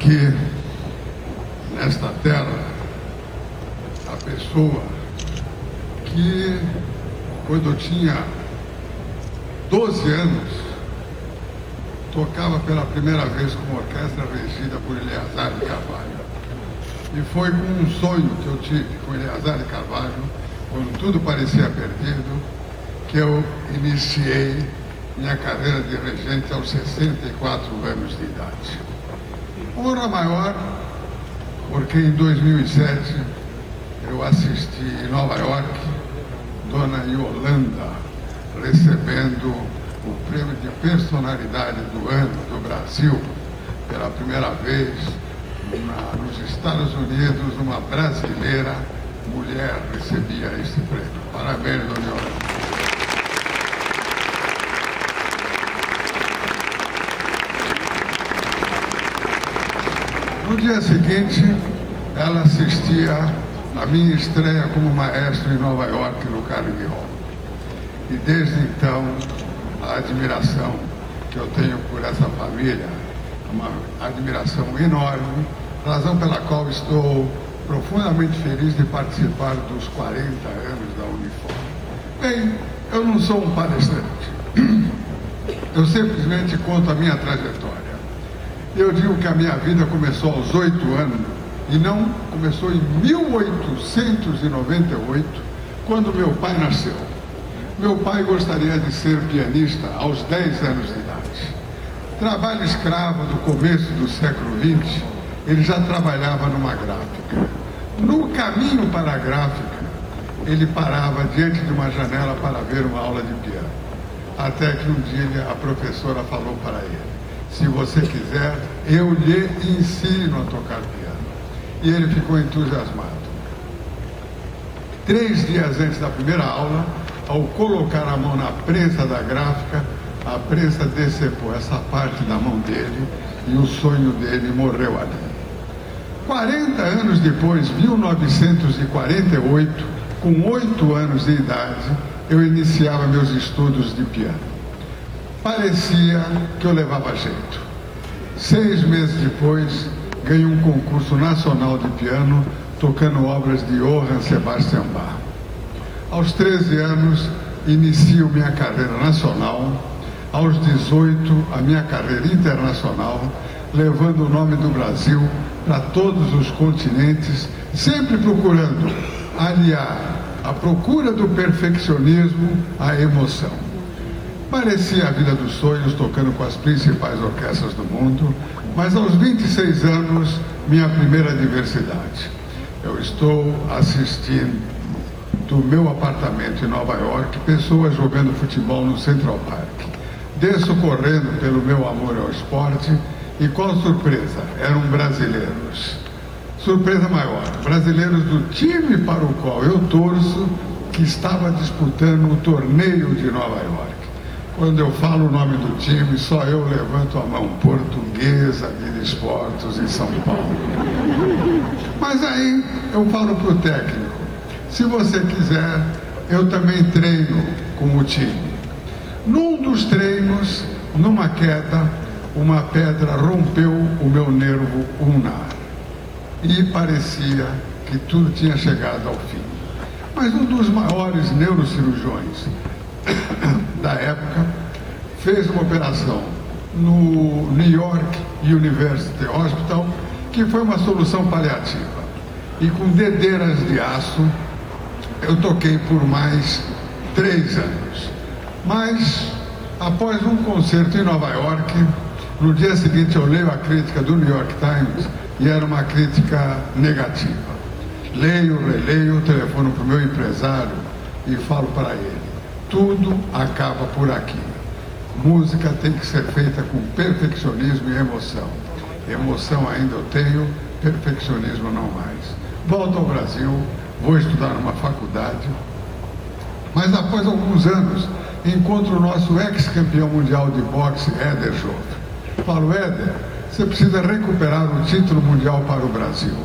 aqui, nesta terra, a pessoa que, quando eu tinha 12 anos, tocava pela primeira vez com uma orquestra regida por Eleazar de Carvalho. E foi com um sonho que eu tive com Eleazar de Carvalho, quando tudo parecia perdido, que eu iniciei minha carreira de regente aos 64 anos de idade. Honra maior, porque em 2007 eu assisti em Nova York maratona em Holanda, recebendo o prêmio de personalidade do ano do Brasil. Pela primeira vez nos Estados Unidos, uma brasileira mulher recebia esse prêmio. Parabéns, dona Yolanda. No dia seguinte, ela assistia a minha estreia como maestro em Nova York, no Carnegie Hall. E desde então, a admiração que eu tenho por essa família, uma admiração enorme, razão pela qual estou profundamente feliz de participar dos 40 anos da Unifor. Bem, eu não sou um palestrante. Eu simplesmente conto a minha trajetória. Eu digo que a minha vida começou aos 8 anos e não começou em 1898, quando meu pai nasceu. Meu pai gostaria de ser pianista aos 10 anos de idade. Trabalho escravo do começo do século XX, ele já trabalhava numa gráfica. No caminho para a gráfica, ele parava diante de uma janela para ver uma aula de piano. Até que um dia a professora falou para ele: se você quiser, eu lhe ensino a tocar piano. E ele ficou entusiasmado. 3 dias antes da primeira aula, ao colocar a mão na prensa da gráfica, a prensa decepou essa parte da mão dele e o sonho dele morreu ali. 40 anos depois, 1948, com 8 anos de idade, eu iniciava meus estudos de piano. Parecia que eu levava jeito. 6 meses depois, ganhei um concurso nacional de piano, tocando obras de Johann Sebastian Bach. Aos 13 anos, inicio minha carreira nacional. Aos 18, a minha carreira internacional, levando o nome do Brasil para todos os continentes, sempre procurando aliar a procura do perfeccionismo à emoção. Parecia a vida dos sonhos, tocando com as principais orquestras do mundo, mas aos 26 anos, minha primeira adversidade. Eu estou assistindo do meu apartamento em Nova York pessoas jogando futebol no Central Park. Desço correndo pelo meu amor ao esporte e qual surpresa? Eram brasileiros. Surpresa maior, brasileiros do time para o qual eu torço, que estava disputando o torneio de Nova York. Quando eu falo o nome do time, só eu levanto a mão: Portuguesa de Desportos em São Paulo. Mas aí eu falo para o técnico: se você quiser, eu também treino com o time. Num dos treinos, numa queda, uma pedra rompeu o meu nervo ulnar. E parecia que tudo tinha chegado ao fim. Mas um dos maiores neurocirurgiões da época fez uma operação no New York University Hospital, que foi uma solução paliativa. E com dedeiras de aço, eu toquei por mais 3 anos. Mas, após um concerto em Nova York, no dia seguinte eu leio a crítica do New York Times e era uma crítica negativa. Leio, releio, telefono para o meu empresário e falo para ele: tudo acaba por aqui. Música tem que ser feita com perfeccionismo e emoção. Emoção ainda eu tenho, perfeccionismo não mais. Volto ao Brasil, vou estudar numa faculdade, mas após alguns anos encontro o nosso ex-campeão mundial de boxe, Éder Joffre. Falo: Éder, você precisa recuperar o título mundial para o Brasil.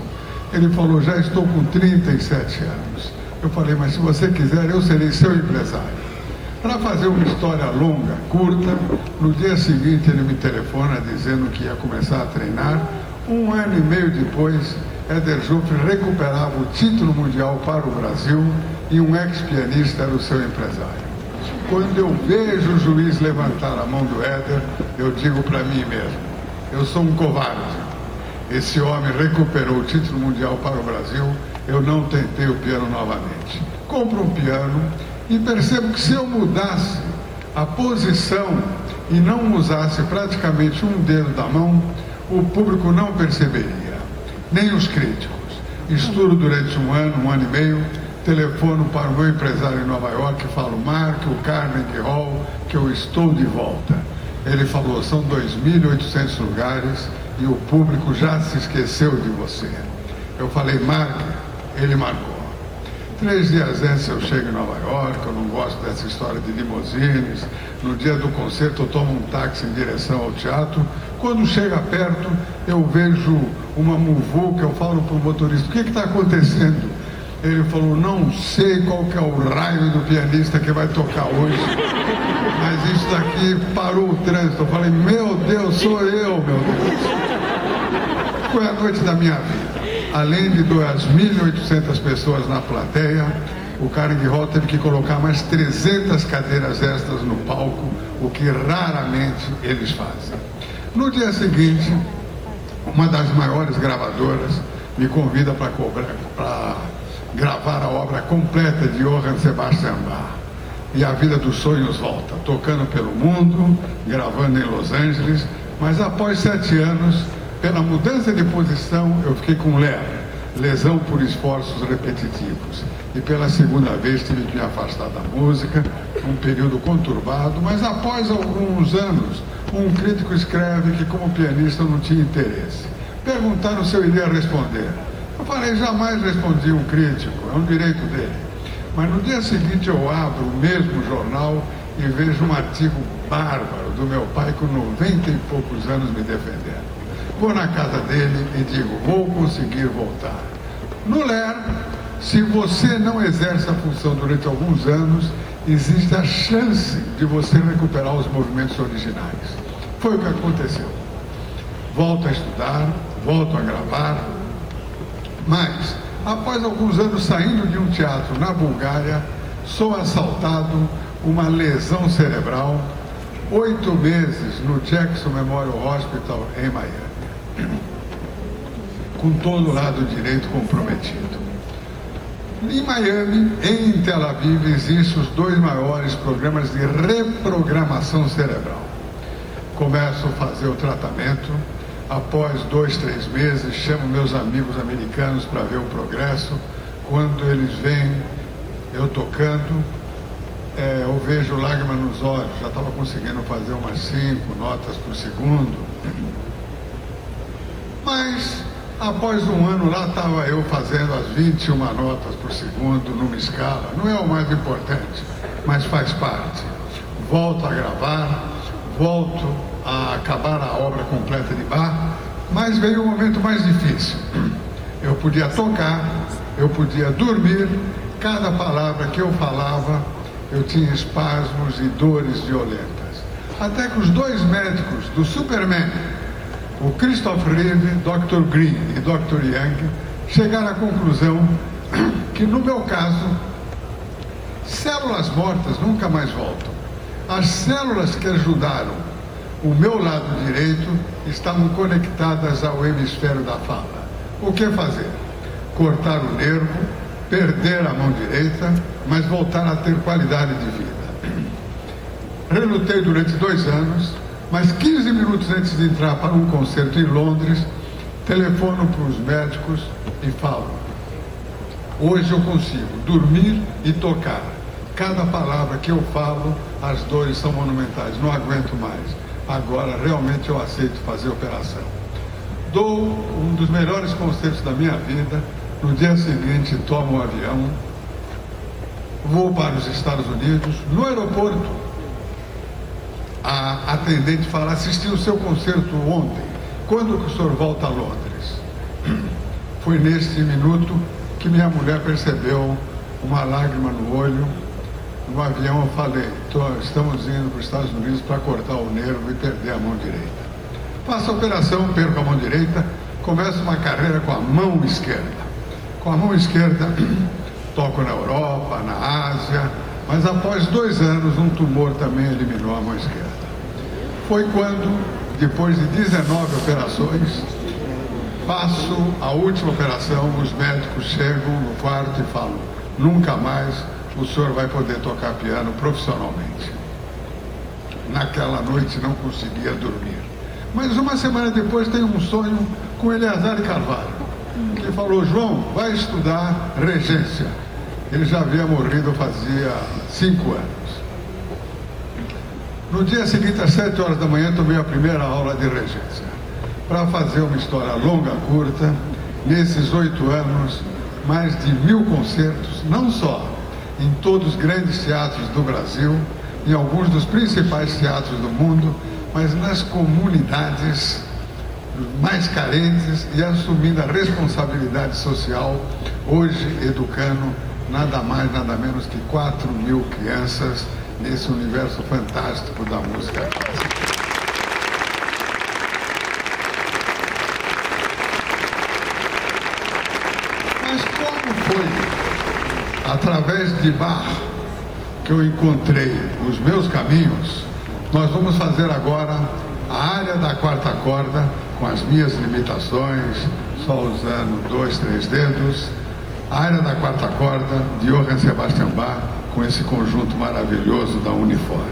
Ele falou: já estou com 37 anos. Eu falei: mas se você quiser, eu serei seu empresário. Para fazer uma história longa, curta, no dia seguinte ele me telefona dizendo que ia começar a treinar. 1 ano e meio depois, Éder Joffre recuperava o título mundial para o Brasil e um ex-pianista era o seu empresário. Quando eu vejo o juiz levantar a mão do Éder, eu digo para mim mesmo: eu sou um covarde. Esse homem recuperou o título mundial para o Brasil, eu não tentei o piano novamente. Compro um piano e percebo que se eu mudasse a posição e não usasse praticamente um dedo da mão, o público não perceberia, nem os críticos. Estudo durante 1 ano, 1 ano e meio, telefono para o meu empresário em Nova York e falo: marque o Carnegie Hall que eu estou de volta. Ele falou: são 2.800 lugares e o público já se esqueceu de você. Eu falei: marque. Ele marcou. 3 dias antes eu chego em Nova York, eu não gosto dessa história de limusines. No dia do concerto eu tomo um táxi em direção ao teatro. Quando chega perto, eu vejo uma muvuca, eu falo para o motorista: o que está acontecendo? Ele falou: não sei qual que é o raio do pianista que vai tocar hoje, mas isso daqui parou o trânsito. Eu falei: meu Deus, sou eu, meu Deus. Foi a noite da minha vida. Além de 2.800 pessoas na plateia, o Carnegie Hall teve que colocar mais 300 cadeiras extras no palco, o que raramente eles fazem. No dia seguinte, uma das maiores gravadoras me convida para gravar a obra completa de Johann Sebastian Bach. E a vida dos sonhos volta, tocando pelo mundo, gravando em Los Angeles, mas após 7 anos, pela mudança de posição, eu fiquei com lesão por esforços repetitivos. E pela segunda vez tive que me afastar da música, um período conturbado, mas após alguns anos, um crítico escreve que como pianista eu não tinha interesse. Perguntaram se eu iria responder. Eu falei: jamais respondi um crítico, é um direito dele. Mas no dia seguinte eu abro o mesmo jornal e vejo um artigo bárbaro do meu pai com 90 e poucos anos me defendendo. Vou na casa dele e digo: vou conseguir voltar. No LER, se você não exerce a função durante alguns anos, existe a chance de você recuperar os movimentos originais. Foi o que aconteceu. Volto a estudar, volto a gravar, mas após alguns anos saindo de um teatro na Bulgária, sou assaltado, uma lesão cerebral, 8 meses no Jackson Memorial Hospital em Miami, com todo o lado direito comprometido. Em Miami, em Tel Aviv, existem os 2 maiores programas de reprogramação cerebral. Começo a fazer o tratamento. Após 2, 3 meses, chamo meus amigos americanos para ver o progresso. Quando eles veem eu tocando, eu vejo lágrima nos olhos. Já estava conseguindo fazer umas 5 notas por segundo. Mas, após um ano, lá estava eu fazendo as 21 notas por segundo numa escala. Não é o mais importante, mas faz parte. Volto a gravar, volto a acabar a obra completa de Bach, mas veio um momento mais difícil. Eu podia tocar, eu podia dormir, cada palavra que eu falava, eu tinha espasmos e dores violentas. Até que os 2 médicos do Superman, o Christoph Reeve, Dr. Green e Dr. Young, chegaram à conclusão que, no meu caso, células mortas nunca mais voltam. As células que ajudaram o meu lado direito estavam conectadas ao hemisfério da fala. O que fazer? Cortar o nervo, perder a mão direita, mas voltar a ter qualidade de vida. Relutei durante 2 anos, mas 15 minutos antes de entrar para um concerto em Londres, telefono para os médicos e falo: hoje eu consigo dormir e tocar. Cada palavra que eu falo, as dores são monumentais, não aguento mais. Agora realmente eu aceito fazer a operação. Dou um dos melhores concertos da minha vida. No dia seguinte tomo um avião, vou para os Estados Unidos. No aeroporto, a atendente fala: assisti o seu concerto ontem, quando que o senhor volta a Londres? Foi neste minuto que minha mulher percebeu uma lágrima no olho. No avião eu falei: estamos indo para os Estados Unidos para cortar o nervo e perder a mão direita. Faço a operação, perco a mão direita, começo uma carreira com a mão esquerda. Com a mão esquerda, toco na Europa, na Ásia, mas após 2 anos, um tumor também eliminou a mão esquerda. Foi quando, depois de 19 operações, faço a última operação, os médicos chegam no quarto e falam: nunca mais o senhor vai poder tocar piano profissionalmente. Naquela noite não conseguia dormir. Mas uma semana depois tenho um sonho com Eleazar Carvalho, que falou: João, vai estudar regência. Ele já havia morrido fazia 5 anos. No dia seguinte, às 7 horas da manhã, tomei a primeira aula de regência. Para fazer uma história longa, curta, nesses 8 anos, mais de 1000 concertos, não só em todos os grandes teatros do Brasil, em alguns dos principais teatros do mundo, mas nas comunidades mais carentes e assumindo a responsabilidade social, hoje educando nada mais, nada menos que 4.000 crianças nesse universo fantástico da música clássica. Mas como foi através de Bach que eu encontrei os meus caminhos, nós vamos fazer agora a área da quarta corda, com as minhas limitações, só usando 2, 3 dedos, a área da quarta corda de Johann Sebastian Bach, com esse conjunto maravilhoso da Unifor.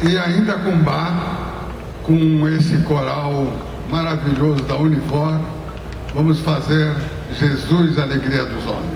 E ainda com Bach, com esse coral maravilhoso da Unifor, vamos fazer Jesus, Alegria dos Homens.